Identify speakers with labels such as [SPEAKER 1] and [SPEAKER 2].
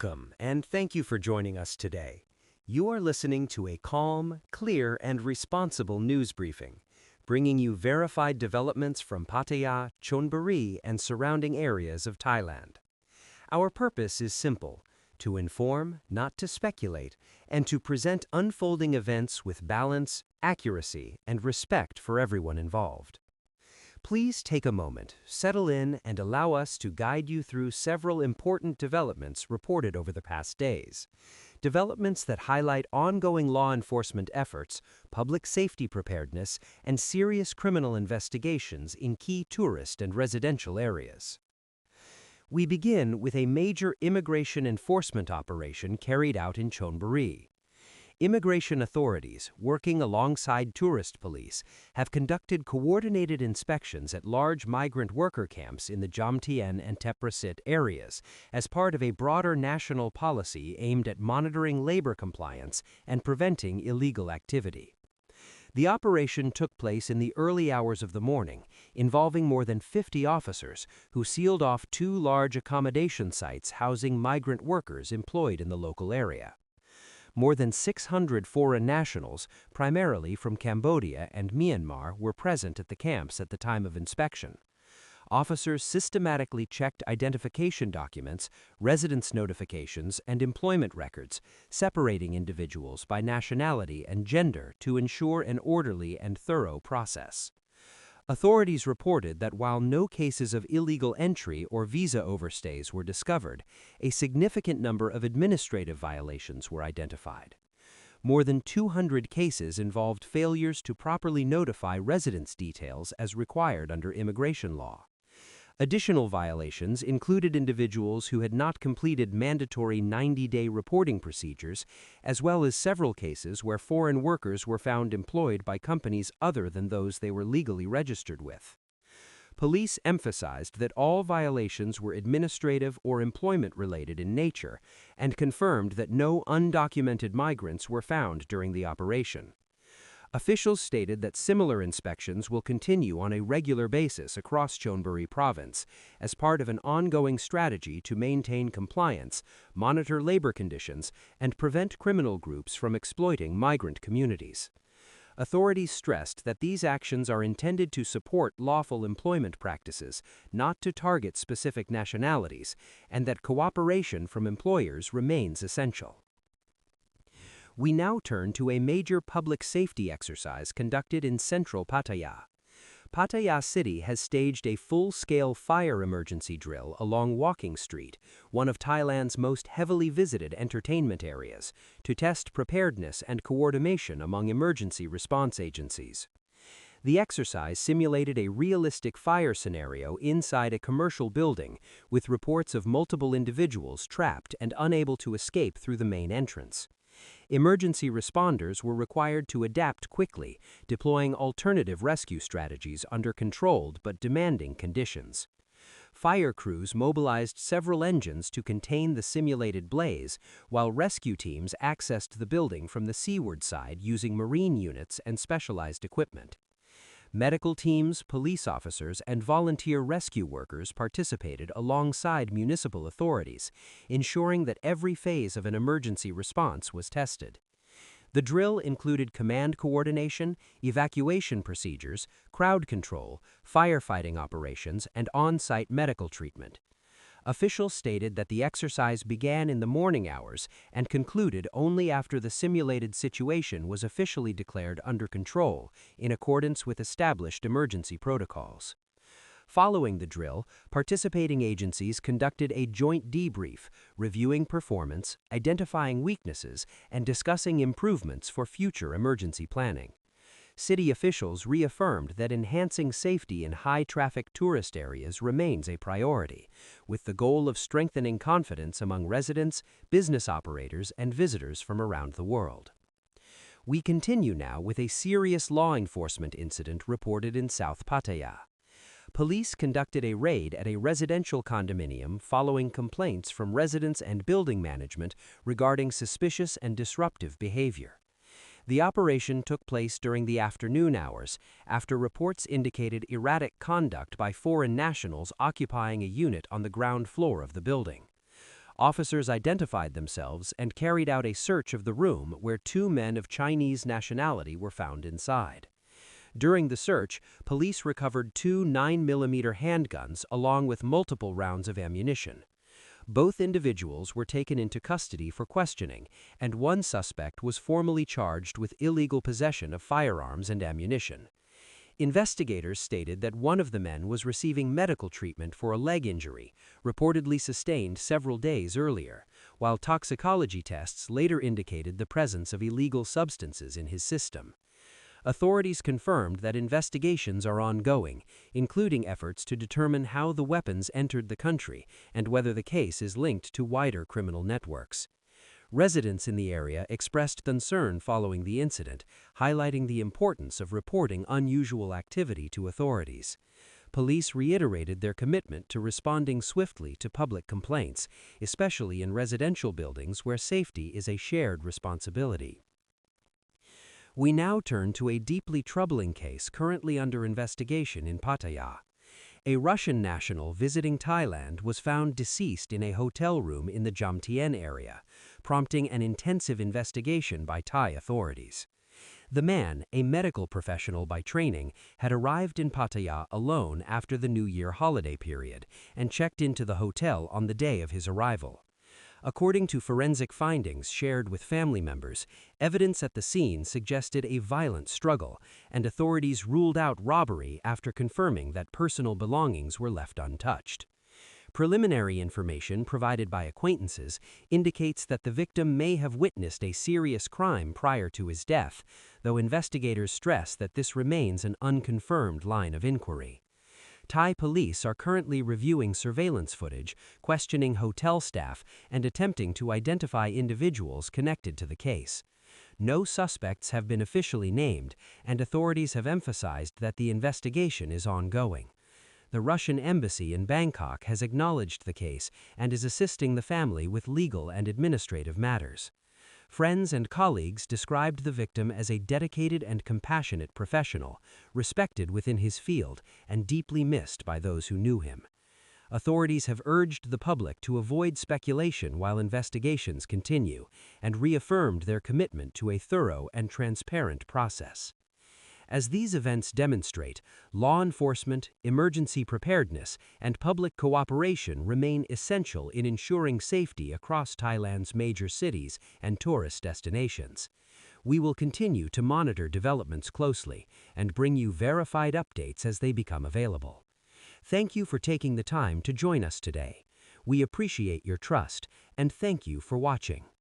[SPEAKER 1] Welcome, and thank you for joining us today. You are listening to a calm, clear, and responsible news briefing, bringing you verified developments from Pattaya, Chonburi, and surrounding areas of Thailand. Our purpose is simple: to inform, not to speculate, and to present unfolding events with balance, accuracy, and respect for everyone involved. Please take a moment, settle in, and allow us to guide you through several important developments reported over the past days. Developments that highlight ongoing law enforcement efforts, public safety preparedness, and serious criminal investigations in key tourist and residential areas. We begin with a major immigration enforcement operation carried out in Chonburi. Immigration authorities, working alongside tourist police, have conducted coordinated inspections at large migrant worker camps in the Jomtien and Teprasit areas as part of a broader national policy aimed at monitoring labor compliance and preventing illegal activity. The operation took place in the early hours of the morning, involving more than 50 officers who sealed off two large accommodation sites housing migrant workers employed in the local area. More than 600 foreign nationals, primarily from Cambodia and Myanmar, were present at the camps at the time of inspection. Officers systematically checked identification documents, residence notifications, and employment records, separating individuals by nationality and gender to ensure an orderly and thorough process. Authorities reported that while no cases of illegal entry or visa overstays were discovered, a significant number of administrative violations were identified. More than 200 cases involved failures to properly notify residence details as required under immigration law. Additional violations included individuals who had not completed mandatory 90-day reporting procedures, as well as several cases where foreign workers were found employed by companies other than those they were legally registered with. Police emphasized that all violations were administrative or employment-related in nature and confirmed that no undocumented migrants were found during the operation. Officials stated that similar inspections will continue on a regular basis across Chonburi Province as part of an ongoing strategy to maintain compliance, monitor labor conditions, and prevent criminal groups from exploiting migrant communities. Authorities stressed that these actions are intended to support lawful employment practices, not to target specific nationalities, and that cooperation from employers remains essential. We now turn to a major public safety exercise conducted in central Pattaya. Pattaya City has staged a full-scale fire emergency drill along Walking Street, one of Thailand's most heavily visited entertainment areas, to test preparedness and coordination among emergency response agencies. The exercise simulated a realistic fire scenario inside a commercial building, with reports of multiple individuals trapped and unable to escape through the main entrance. Emergency responders were required to adapt quickly, deploying alternative rescue strategies under controlled but demanding conditions. Fire crews mobilized several engines to contain the simulated blaze, while rescue teams accessed the building from the seaward side using marine units and specialized equipment. Medical teams, police officers, and volunteer rescue workers participated alongside municipal authorities, ensuring that every phase of an emergency response was tested. The drill included command coordination, evacuation procedures, crowd control, firefighting operations, and on-site medical treatment. Officials stated that the exercise began in the morning hours and concluded only after the simulated situation was officially declared under control, in accordance with established emergency protocols. Following the drill, participating agencies conducted a joint debrief, reviewing performance, identifying weaknesses, and discussing improvements for future emergency planning. City officials reaffirmed that enhancing safety in high-traffic tourist areas remains a priority, with the goal of strengthening confidence among residents, business operators, and visitors from around the world. We continue now with a serious law enforcement incident reported in South Pattaya. Police conducted a raid at a residential condominium following complaints from residents and building management regarding suspicious and disruptive behavior. The operation took place during the afternoon hours, after reports indicated erratic conduct by foreign nationals occupying a unit on the ground floor of the building. Officers identified themselves and carried out a search of the room where two men of Chinese nationality were found inside. During the search, police recovered two 9mm handguns along with multiple rounds of ammunition. Both individuals were taken into custody for questioning, and one suspect was formally charged with illegal possession of firearms and ammunition. Investigators stated that one of the men was receiving medical treatment for a leg injury, reportedly sustained several days earlier, while toxicology tests later indicated the presence of illegal substances in his system. Authorities confirmed that investigations are ongoing, including efforts to determine how the weapons entered the country and whether the case is linked to wider criminal networks. Residents in the area expressed concern following the incident, highlighting the importance of reporting unusual activity to authorities. Police reiterated their commitment to responding swiftly to public complaints, especially in residential buildings where safety is a shared responsibility. We now turn to a deeply troubling case currently under investigation in Pattaya. A Russian national visiting Thailand was found deceased in a hotel room in the Jomtien area, prompting an intensive investigation by Thai authorities. The man, a medical professional by training, had arrived in Pattaya alone after the New Year holiday period and checked into the hotel on the day of his arrival. According to forensic findings shared with family members, evidence at the scene suggested a violent struggle, and authorities ruled out robbery after confirming that personal belongings were left untouched. Preliminary information provided by acquaintances indicates that the victim may have witnessed a serious crime prior to his death, though investigators stress that this remains an unconfirmed line of inquiry. Thai police are currently reviewing surveillance footage, questioning hotel staff, and attempting to identify individuals connected to the case. No suspects have been officially named, and authorities have emphasized that the investigation is ongoing. The Russian embassy in Bangkok has acknowledged the case and is assisting the family with legal and administrative matters. Friends and colleagues described the victim as a dedicated and compassionate professional, respected within his field and deeply missed by those who knew him. Authorities have urged the public to avoid speculation while investigations continue and reaffirmed their commitment to a thorough and transparent process. As these events demonstrate, law enforcement, emergency preparedness, and public cooperation remain essential in ensuring safety across Thailand's major cities and tourist destinations. We will continue to monitor developments closely and bring you verified updates as they become available. Thank you for taking the time to join us today. We appreciate your trust, and thank you for watching.